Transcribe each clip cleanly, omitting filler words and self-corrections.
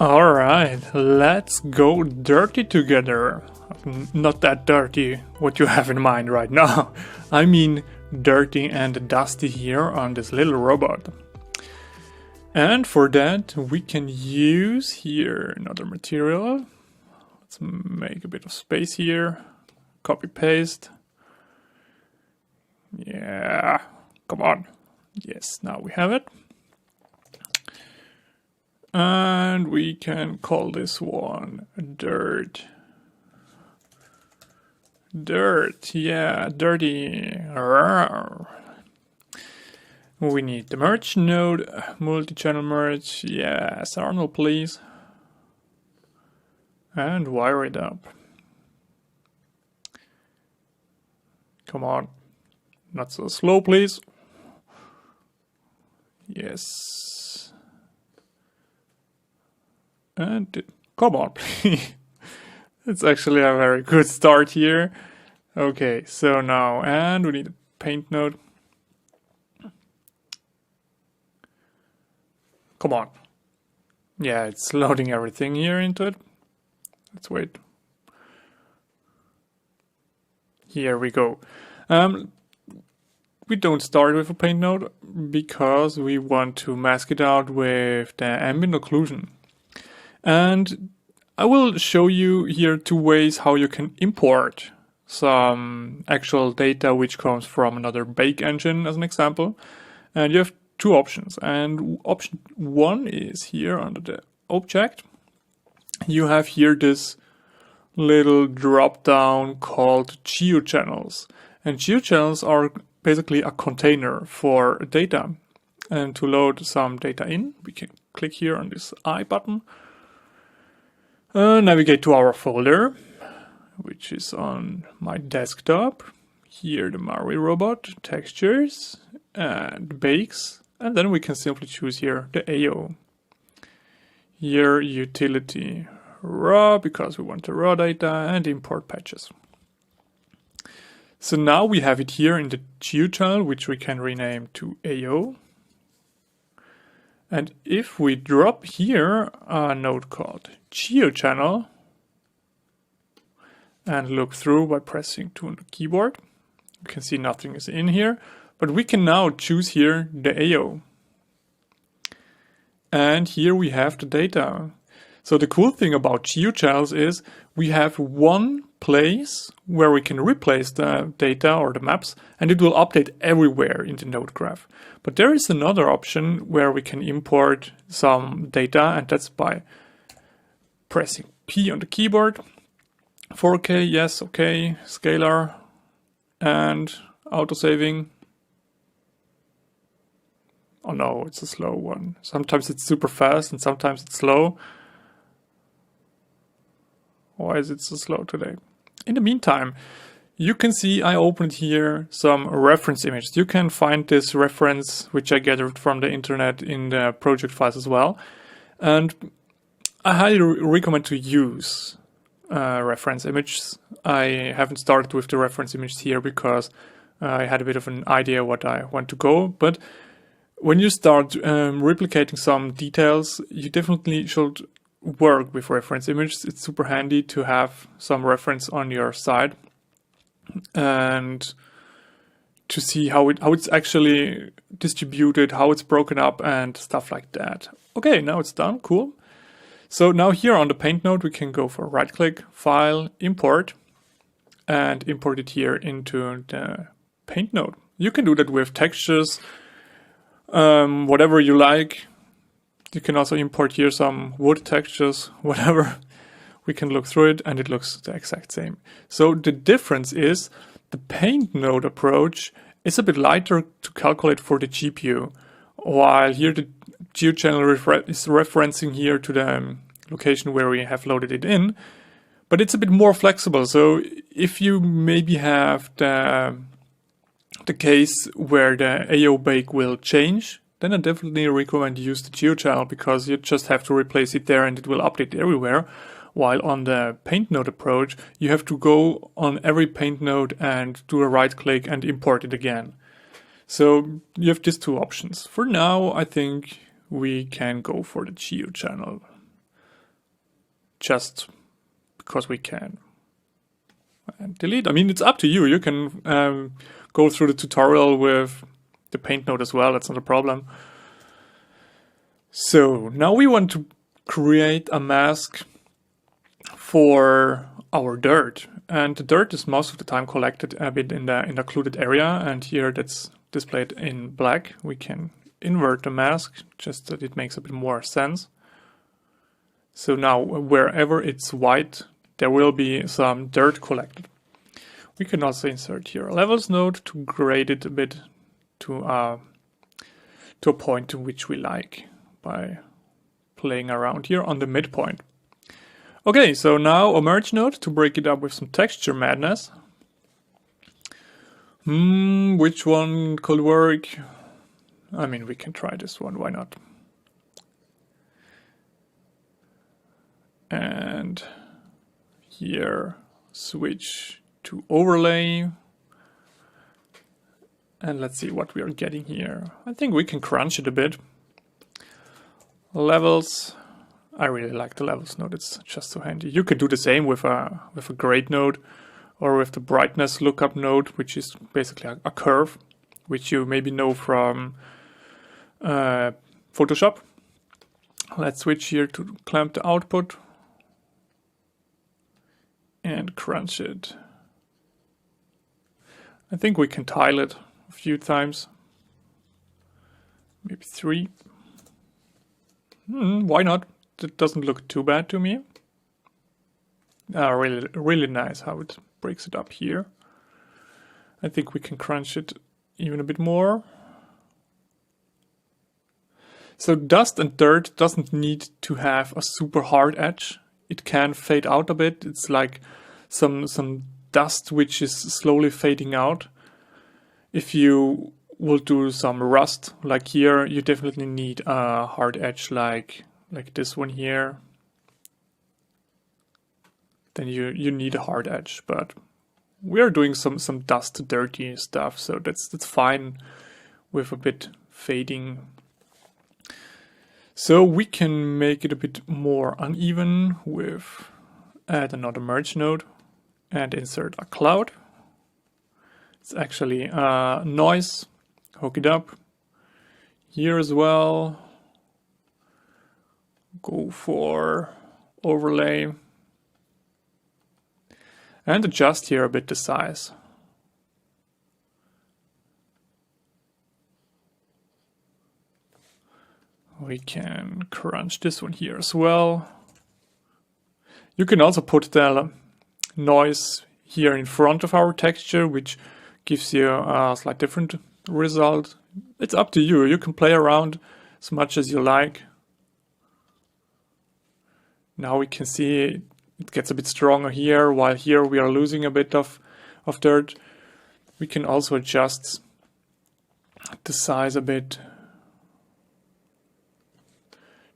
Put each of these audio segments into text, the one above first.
Alright, let's go dirty together. Not that dirty, what you have in mind right now. I mean dirty and dusty here on this little robot. And for that we can use here another material. Let's make a bit of space here. Copy paste. Yeah, come on. Yes, now we have it. And we can call this one dirt. Dirt, yeah, dirty. We need the merge node, multi-channel merge. Yes, Arnold, please. And wire it up. Come on. Not so slow, please. Yes. And come on, please. It's actually a very good start here. Okay, so now, and we need a paint node. Come on. Yeah, it's loading everything here into it. Let's wait. Here we go. We don't start with a paint node because we want to mask it out with the ambient occlusion. And I will show you here two ways how you can import some actual data which comes from another bake engine as an example. And you have two options. And option one is here under the object. You have here this little drop down called geochannels. And geochannels are basically a container for data. And to load some data in, we can click here on this I button. Navigate to our folder, which is on my desktop. Here the Mari robot, textures, and bakes. And then we can simply choose here the AO. Here utility raw, because we want the raw data, and import patches. So now we have it here in the geochannel, which we can rename to AO. And if we drop here a node called geochannel and look through by pressing 2 on the keyboard, you can see nothing is in here, but we can now choose here the AO. And here we have the data. So the cool thing about geochannels is we have one place where we can replace the data or the maps, and it will update everywhere in the node graph. But there is another option where we can import some data, and that's by pressing P on the keyboard. 4K, yes, okay, scalar, and autosaving. Oh no, it's a slow one. Sometimes it's super fast and sometimes it's slow. Why is it so slow today? In the meantime, you can see I opened here some reference images. You can find this reference, which I gathered from the internet, in the project files as well. And I highly recommend to use reference images. I haven't started with the reference images here because I had a bit of an idea what I want to go. But when you start replicating some details, you definitely should work with reference images. It's super handy to have some reference on your side and to see how it's actually distributed, how it's broken up and stuff like that. Okay, now it's done, cool. So now here on the paint node we can go for right click, file, import, and import it here into the paint node. You can do that with textures, whatever you like. You can also import here some wood textures, whatever. We can look through it and it looks the exact same. So the difference is the paint node approach is a bit lighter to calculate for the GPU, while here the geochannel is referencing here to the location where we have loaded it in, but it's a bit more flexible. So if you maybe have the case where the AO bake will change, then I definitely recommend use the geochannel because you just have to replace it there and it will update everywhere. While on the paint node approach, you have to go on every paint node and do a right click and import it again. So you have these two options. For now, I think we can go for the geochannel. just because we can. And delete. I mean, it's up to you. You can go through the tutorial with the paint node as well. That's not a problem. So now we want to create a mask for our dirt. And the dirt is most of the time collected a bit in the occluded area. And here that's displayed in black. We can invert the mask just that it makes a bit more sense. So now wherever it's white, there will be some dirt collected. We can also insert here a levels node to grade it a bit to a point to which we like by playing around here on the midpoint. Okay, so now a merge node to break it up with some texture madness. Which one could work? I mean, we can try this one, why not? And here, switch to overlay. And let's see what we are getting here. I think we can crunch it a bit. Levels. I really like the levels node, it's just so handy. You could do the same with a grade node or with the brightness lookup node, which is basically a curve, which you maybe know from Photoshop. Let's switch here to clamp the output and crunch it. I think we can tile it a few times, maybe 3. Why not? It doesn't look too bad to me. Really nice how it breaks it up here. I think we can crunch it even a bit more. So dust and dirt doesn't need to have a super hard edge. It can fade out a bit. It's like some dust which is slowly fading out. If you will do some rust like here, you definitely need a hard edge like this one here. Then you need a hard edge, but we are doing some dust dirty stuff, so that's fine with a bit fading. So we can make it a bit more uneven with add another merge node and insert a cloud. It's actually noise, hook it up here as well. Go for overlay and adjust here a bit the size. We can crunch this one here as well. You can also put the noise here in front of our texture, which gives you a slightly different result. It's up to you. You can play around as much as you like. Now we can see it gets a bit stronger here, while here we are losing a bit of dirt. We can also adjust the size a bit,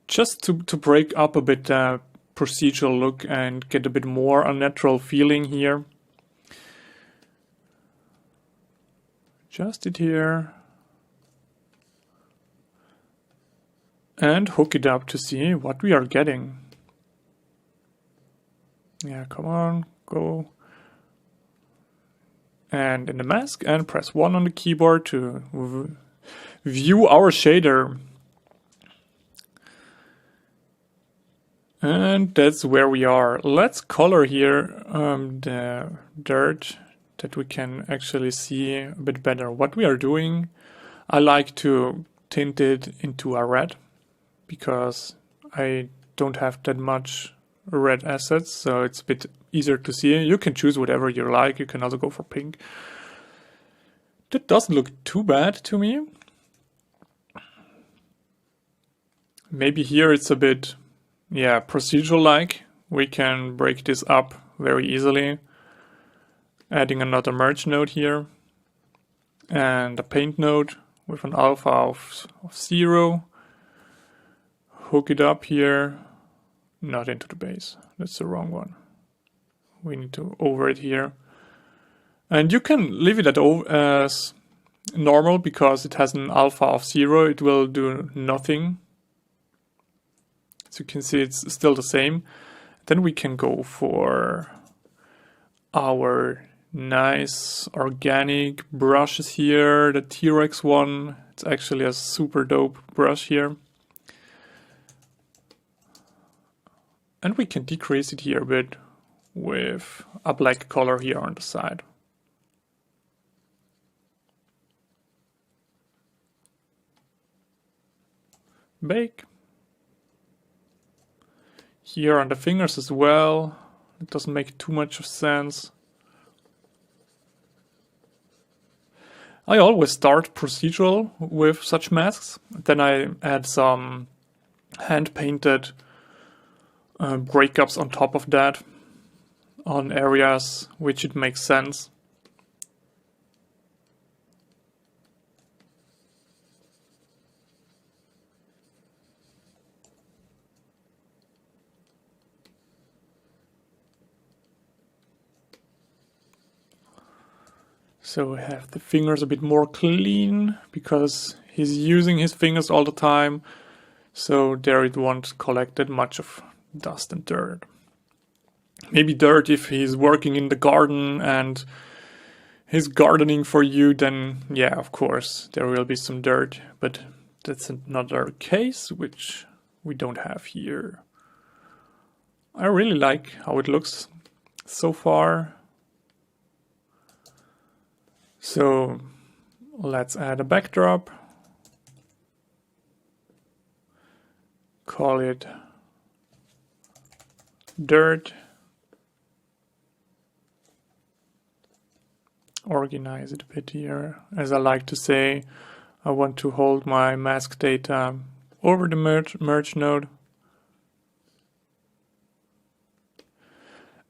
just to break up a bit the procedural look and get a bit more unnatural feeling here. Adjust it here and hook it up to see what we are getting. Yeah, come on, go. And in the mask, and press 1 on the keyboard to view our shader. And that's where we are. Let's color here the dirt that we can actually see a bit better what we are doing. I like to tint it into a red because I don't have that much red assets, so it's a bit easier to see. You can choose whatever you like. You can also go for pink. That doesn't look too bad to me. Maybe here it's a bit, yeah, procedural like. We can break this up very easily. Adding another merge node here and a paint node with an alpha of 0. Hook it up here. Not into the base. That's the wrong one. We need to over it here. And you can leave it as normal because it has an alpha of 0. It will do nothing. As you can see, it's still the same. Then we can go for our nice organic brushes here, the T-Rex one. It's actually a super dope brush here. And we can decrease it here a bit with a black color here on the side. Bake. Here on the fingers as well. It doesn't make too much of sense. I always start procedural with such masks. Then I add some hand-painted breakups on top of that on areas which it makes sense. So we have the fingers a bit more clean because he's using his fingers all the time. So there it won't collect that much of dust and dirt. Maybe dirt if he's working in the garden and he's gardening for you, then yeah, of course, there will be some dirt. But that's another case which we don't have here. I really like how it looks so far. So let's add a backdrop. Call it dirt. Organize it a bit here. As I like to say, I want to hold my mask data over the merge node.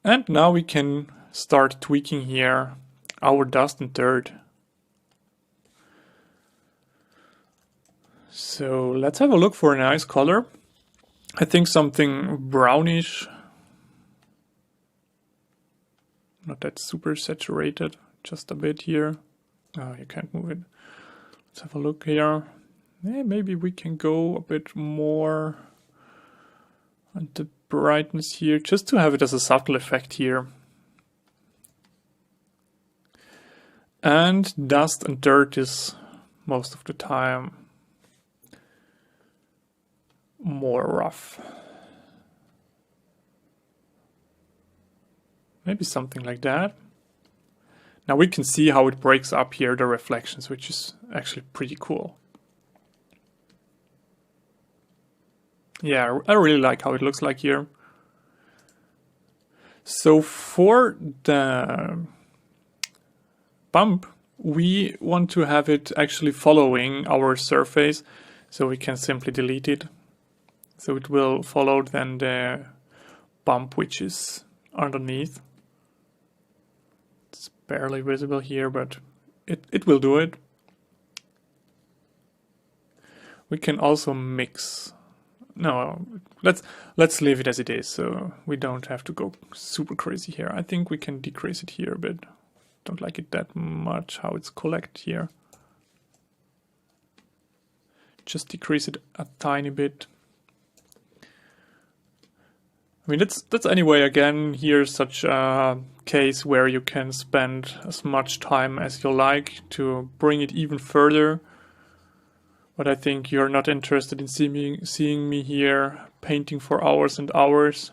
And now we can start tweaking here our dust and dirt. So let's have a look for a nice color. I think something brownish, not that super saturated, just a bit here. Oh, you can't move it. Let's have a look here. Yeah, maybe we can go a bit more on the brightness here, just to have it as a subtle effect here. And dust and dirt is most of the time more rough. Maybe something like that. Now we can see how it breaks up here, the reflections, which is actually pretty cool. Yeah, I really like how it looks like here. So for the bump, we want to have it actually following our surface, so we can simply delete it. So it will follow then the bump which is underneath. It's barely visible here, but it will do it. We can also mix. No, let's leave it as it is, so we don't have to go super crazy here. I think we can decrease it here a bit. Don't like it that much how it's collected here. Just decrease it a tiny bit. I mean, that's anyway, again, here's such a case where you can spend as much time as you like to bring it even further. But I think you're not interested in seeing me here painting for hours and hours.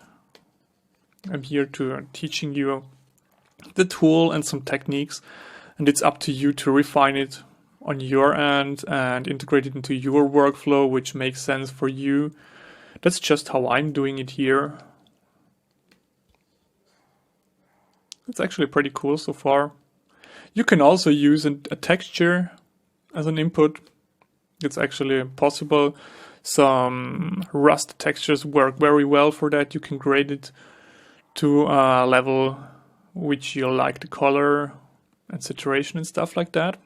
I'm here to teaching you the tool and some techniques, and it's up to you to refine it on your end and integrate it into your workflow, which makes sense for you. That's just how I'm doing it here. It's actually pretty cool so far. You can also use a texture as an input. It's actually possible. Some rust textures work very well for that. You can grade it to a level which you like the color and saturation and stuff like that.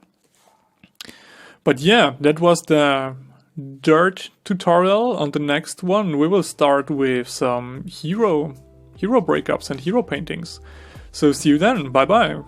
But yeah, that was the dirt tutorial. On the next one, we will start with some hero breakups and hero paintings. So see you then. Bye bye.